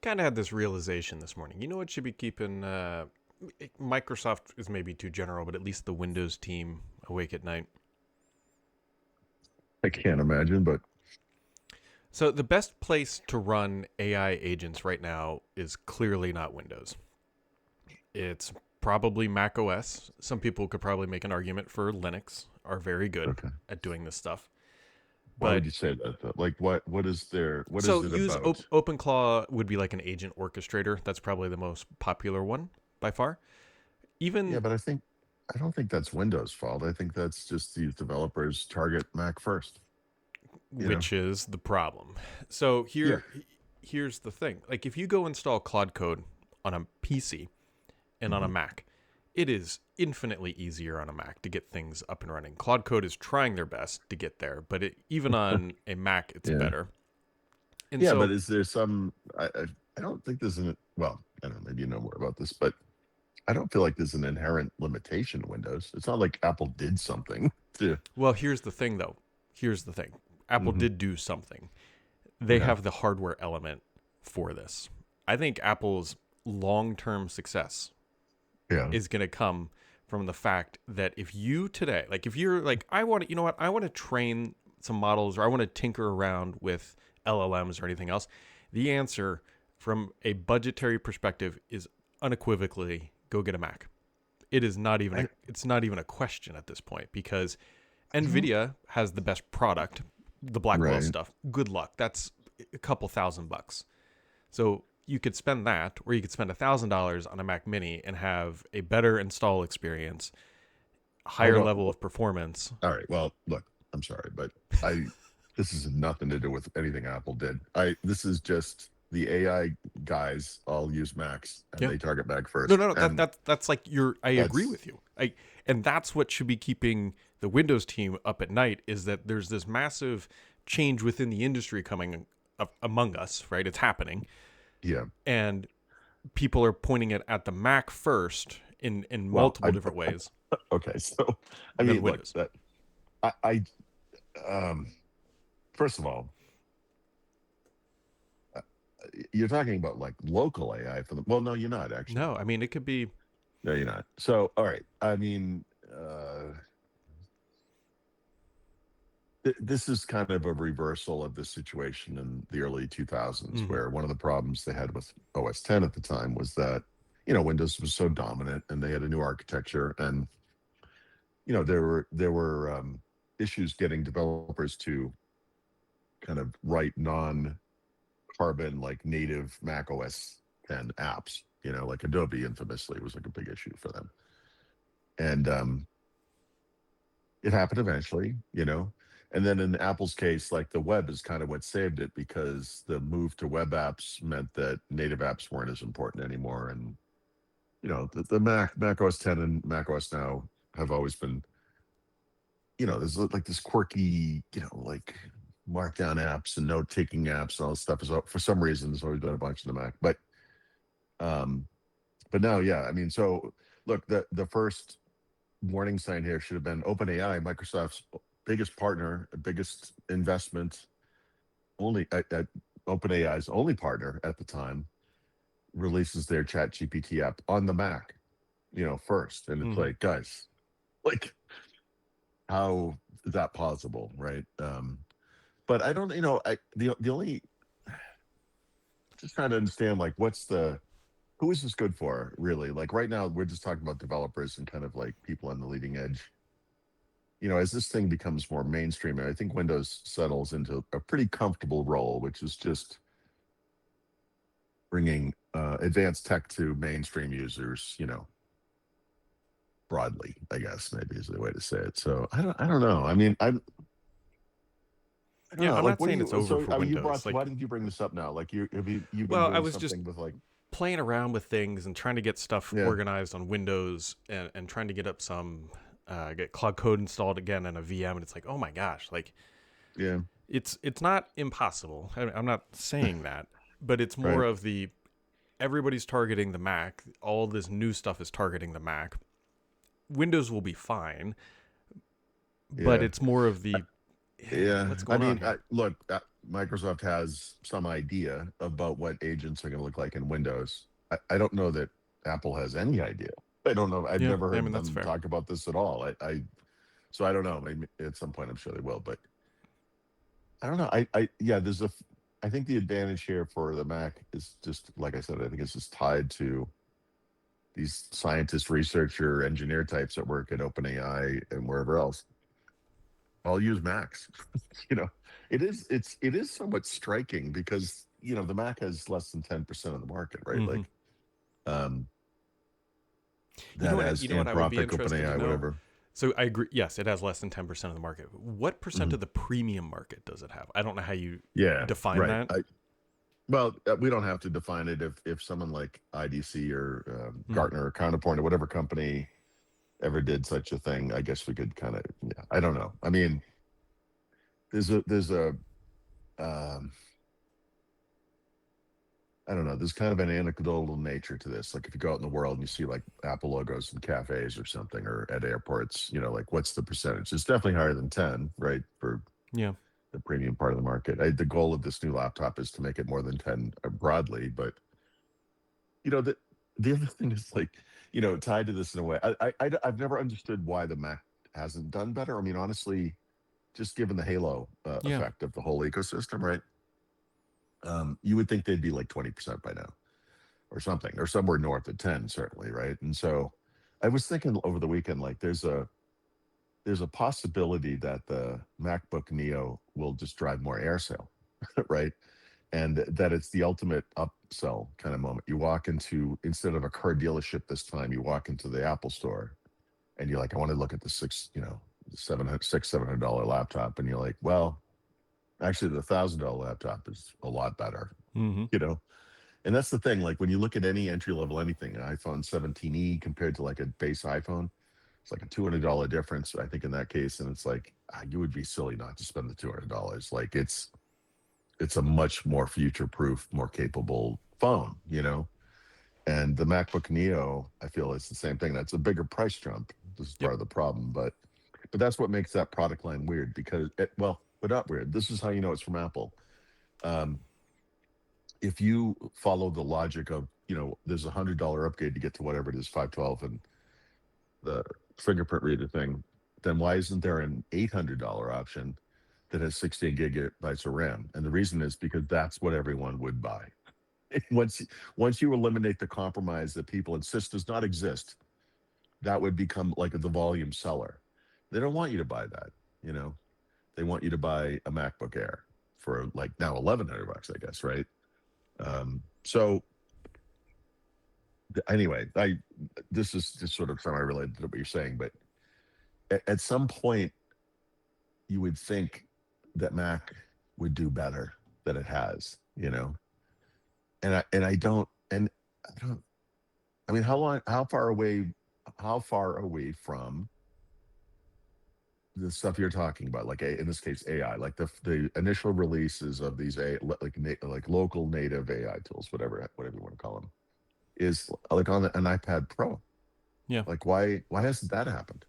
kind of had this realization this morning. You know what should be keeping Microsoft is maybe too general, but at least the Windows team awake at night. I can't imagine, but So the best place to run AI agents right now is clearly not Windows. It's probably Mac OS. Some people could probably make an argument for Linux are very good okay. at doing this stuff. Why would But you say that though? Like what is there what so is it use about? OpenClaw would be like an agent orchestrator. That's probably the most popular one by far. Yeah, Even but I don't think that's Windows' fault. I think that's just these developers target Mac first, you know? which is the problem. So Yeah. here's the thing. Like if you go install Claude Code on a PC and on a hmm Mac, it is infinitely easier on a Mac to get things up and running. Claude Code is trying their best to get there, but even on a Mac, it's Yeah. better. And Yeah, but so, is there some I don't think there's an well, I don't know, maybe you know more about this, but I don't feel like there's an inherent limitation in Windows. It's not like Apple did something to well, here's the thing though. Here's the thing. Apple hmm did do something. They Yeah. have the hardware element for this. I think Apple's long-term success Yeah. is going to come from the fact that if you today, like if you're like, I want to, you know what, I want to train some models or I want to tinker around with LLMs or anything else, the answer from a budgetary perspective is unequivocally go get a Mac. It is not even a, I it's not even a question at this point because I don't Nvidia has the best product, the Blackwell right. stuff. Good luck. That's a couple $1,000. So you could spend that, or you could spend $1,000 on a Mac Mini and have a better install experience, Hold higher on. level of performance. All right. Well, look, I'm sorry, but I this has nothing to do with anything Apple did. I this is just the AI guys all use Macs and Yeah. they target Mac No, first. no, no. And That's like you're. I agree that's with you. And that's what should be keeping the Windows team up at night is that there's this massive change within the industry coming among us. Right, it's happening, yeah. and people are pointing it at the Mac first in Well, multiple different ways okay. So I than mean, look, Windows. that I um first of all, uh, you're talking about like local AI for the well, no, you're not actually. No, I mean it could be. No, you're not. So, all right. I mean, this is kind of a reversal of the situation in the early 2000s, Mhm. where one of the problems they had with OS 10 at the time was that, Windows was so dominant and they had a new architecture. And, there were issues getting developers to kind of write non-carbon, like native Mac OS 10 apps, like Adobe infamously was like a big issue for them. And it happened eventually. And then in Apple's case, like the web is kind of what saved it because the move to web apps meant that native apps weren't as important anymore. And the Mac OS 10 and Mac OS now have always been, there's like this quirky, like markdown apps and note taking apps and all this stuff is for some reason there's always been a bunch in the Mac. Um, but now, yeah, I mean, so look, the first warning sign here should have been OpenAI, Microsoft's biggest partner, biggest investment, only at OpenAI's only partner at the time, releases their Chat GPT app on the Mac, first. And it's Mhm. like, guys, like, how is that possible, right? But I don't, the only just trying to understand, like, who is this good for, really? Like right now, we're just talking about developers and kind of like people on the leading edge. As this thing becomes more mainstream, I think Windows settles into a pretty comfortable role, which is just bringing advanced tech to mainstream users, broadly, I guess maybe is the way to say it. So I don't know. I mean, I don't Yeah, know. I'm Like, not what do saying it's you? over So, for you Windows. brought. Why Like, did you bring this up now? Like, you've been well, I doing was just something with like, playing around with things and trying to get stuff yeah, organized on Windows and trying to get up some get Cloud Code installed again in a VM, and it's like, oh my gosh, like yeah, it's not impossible. I'm not saying that, but it's more right, of the everybody's targeting the Mac. All this new stuff is targeting the Mac. Windows will be fine, but yeah. it's more of the Yeah, What's I going on mean, here? look, Microsoft has some idea about what agents are going to look like in Windows. I don't know that Apple has any idea. I don't know. I've Yeah, never I heard mean that's them fair. talk about this at all. So I don't know. Maybe at some point, I'm sure they will. But I don't know. Yeah. I think the advantage here for the Mac is just like I said. I think it's just tied to these scientist, researcher, engineer types that work at OpenAI and wherever else. I'll use Macs. you know, it is somewhat striking because the Mac has less than 10% of the market, right? Hmm. Like um You know that what? has You know what I would be Anthropic, interested to OpenAI, know. whatever. So I agree. Yes, it has less than 10% of the market. What percent Mhm. of the premium market does it have? I don't know how you Yeah, define right. that. Well, we don't have to define it if someone like IDC or Hmm. Gartner or Counterpoint or whatever company ever did such a thing. I guess we could kind of, yeah, I don't know. I mean, there's a um I don't know. There's kind of an anecdotal nature to this. Like if you go out in the world and you see like Apple logos in cafes or something, or at airports, like what's the percentage? It's definitely higher than 10, right? For Yeah. the premium part of the market. The goal of this new laptop is to make it more than 10 broadly. But the other thing is like, tied to this in a way. I've never understood why the Mac hasn't done better. I mean, honestly, just given the halo Yeah. effect of the whole ecosystem, right? You would think they'd be like 20% by now or something, or somewhere north of 10, certainly, right? And so I was thinking over the weekend, like there's a possibility that the MacBook Neo will just drive more air sale, right? And that it's the ultimate upsell kind of moment. You walk into, instead of a car dealership this time, you walk into the Apple store and you're like, I want to look at the $700 laptop. And you're like, well, actually the $1,000 laptop is a lot better, Hmm. you know? And that's the thing. Like when you look at any entry level anything, an iPhone 17e compared to like a base iPhone, it's like a $200 difference, I think, in that case. And it's like, you would be silly not to spend the $200. Like it's a much more future proof, more capable phone, And the MacBook Neo, I feel it's the same thing. That's a bigger price jump. This is Yep. part of the problem, but that's what makes that product line weird because well, but not weird. This is how you know it's from Apple. Um, if you follow the logic of, there's $100 upgrade to get to whatever it is, 512 and the fingerprint reader thing, then why isn't there an $800 option that has 16 gigabytes of RAM? And the reason is because that's what everyone would buy. once once you eliminate the compromise that people insist does not exist, that would become like the volume seller. They don't want you to buy that. You know, they want you to buy a MacBook Air for like now $1,100, I guess, right? So anyway, I this is just sort of semi-related to what you're saying, but at some point, you would think that Mac would do better than it has, and I don't, and I don't. I mean, how far away from the stuff you're talking about, like in this case AI, like the initial releases of these like local native AI tools, whatever you want to call them, is like on an iPad Pro. Yeah. Like why hasn't that happened?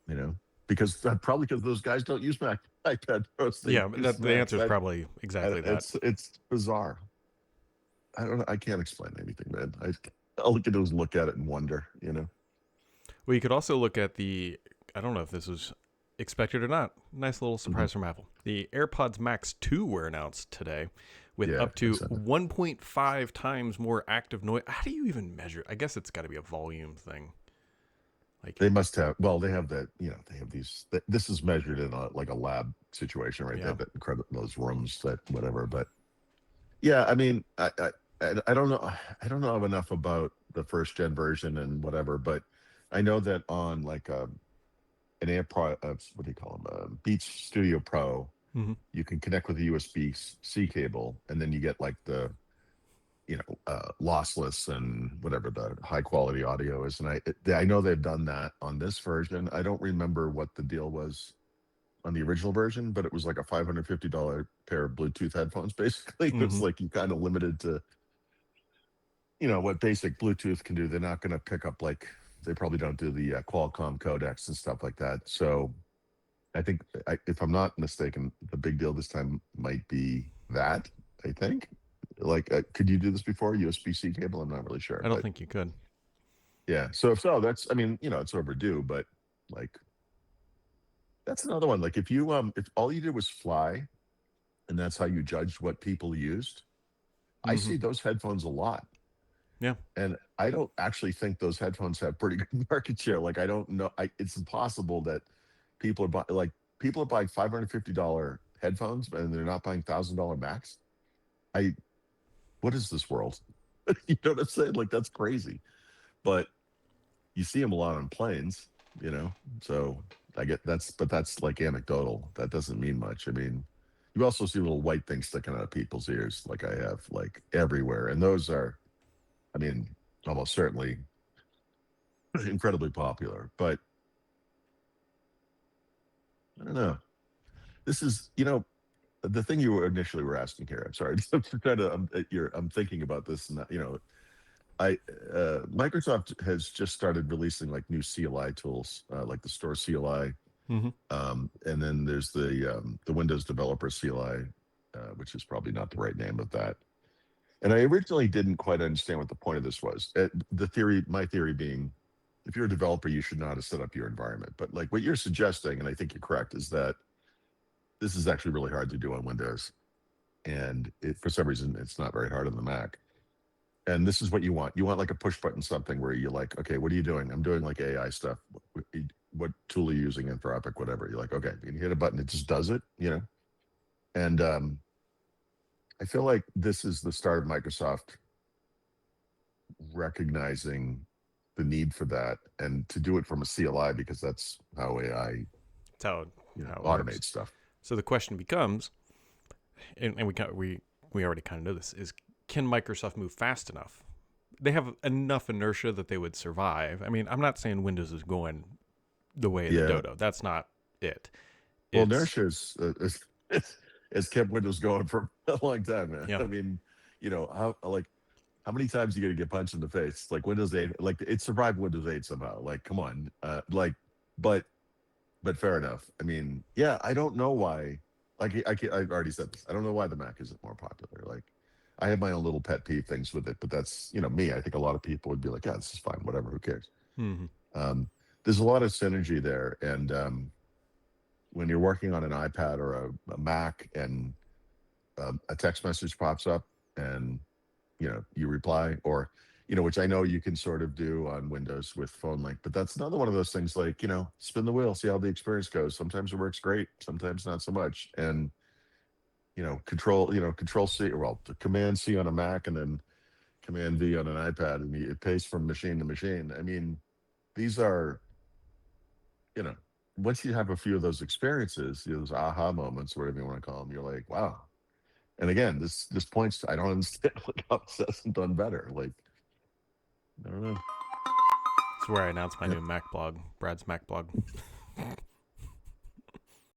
You know, because probably because those guys don't use Mac iPad Pros, they Yeah. use The Macs. answer is probably exactly that. It's bizarre. I don't know. I can't explain anything, man. All I can do is look at it and wonder. Well, you could also look at the. I don't know if this was expected or not. Nice little Mhm. surprise from Apple. The AirPods Max 2 were announced today with Yeah, up I to said it. 1.5 times more active noise. How do you even measure? I guess it's got to be a volume thing. Like, They must have. Well, they have that. They have these. This is measured in like a lab situation, right? They yeah. have that incredible those rooms that whatever. But yeah, I mean, I don't know. I don't know enough about the first gen version and whatever, but I know that on like an what do you call them? Beats Studio Pro, Hmm. you can connect with a USB C cable, and then you get like the lossless and whatever the high quality audio is. And I know they've done that on this version. I don't remember what the deal was on the original version, but it was like a $550 pair of Bluetooth headphones. Basically, it's Hmm. like you kind of limited to what basic Bluetooth can do. They're not going to pick up like they probably don't do the Qualcomm codecs and stuff like that. So I think, if I'm not mistaken, the big deal this time might be that. I think, like, could you do this before USB-C cable? I'm not really sure, I don't but think you could. yeah. So if so, that's, I mean, it's overdue, but like that's another one. Like if all you did was fly, and that's how you judged what people used, I Mm-hmm. see those headphones a lot. Yeah. And I don't actually think those headphones have pretty good market share. Like I don't know. It's impossible that people are buying $550 headphones and they're not buying $1,000 Macs. I What is this world? You know what I'm saying? Like that's crazy. But you see them a lot on planes, you know. So I get but that's like anecdotal. That doesn't mean much. I mean, you also see little white things sticking out of people's ears, like I have, like everywhere, and those are, I mean, almost certainly incredibly popular. But I don't know. This is, the thing you were initially were asking here. I'm sorry. I'm trying to. I'm thinking about this, and I Microsoft has just started releasing like new CLI tools, like the Store CLI, Mm-hmm. and then there's the Windows Developer CLI, which is probably not the right name of that. And I originally didn't quite understand what the point of this was. My theory being, if you're a developer, you should know how to set up your environment. But like what you're suggesting, and I think you're correct, is that this is actually really hard to do on Windows, and for some reason, it's not very hard on the Mac. And this is what you want. You want like a push button something where you're like, okay, what are you doing? I'm doing like AI stuff. What tool are you using? Anthropic, whatever. You're like, okay, you hit a button, it just does it. And I feel like this is the start of Microsoft recognizing the need for that and to do it from a CLI, because that's how AI, That's how it works. automates stuff. So the question becomes, and we already kind of know this, is can Microsoft move fast enough? They have enough inertia that they would survive. I mean, I'm not saying Windows is going the way of the Yeah. dodo. That's not it. Well, It's inertia has kept Windows going for a long time, man. yeah. I mean, how many times you gonna get punched in the face? Like Windows 8, like it survived Windows 8 somehow. Like, come on. But fair enough. I mean, yeah, I don't know why. Like I've already said this. I don't know why the Mac isn't more popular. Like, I have my own little pet peeve things with it, but that's me. I think a lot of people would be like, yeah, this is fine, whatever, who cares? Mm-hmm. Um, there's a lot of synergy there, and when you're working on an iPad or a Mac, and a text message pops up, and you reply, or which I know you can sort of do on Windows with phone link, but that's another one of those things, like, spin the wheel, see how the experience goes. Sometimes it works great, sometimes not so much. And control C, well, the command C on a Mac, and then command V on an iPad, and it pays from machine to machine. I mean, these are, you know once you have a few of those experiences, those aha moments, whatever you want to call them, you're like, wow. And again, this points to, I don't understand like how this hasn't done better. Like, I don't know. It's where I announce my Yeah. new Mac blog, Brad's Mac blog.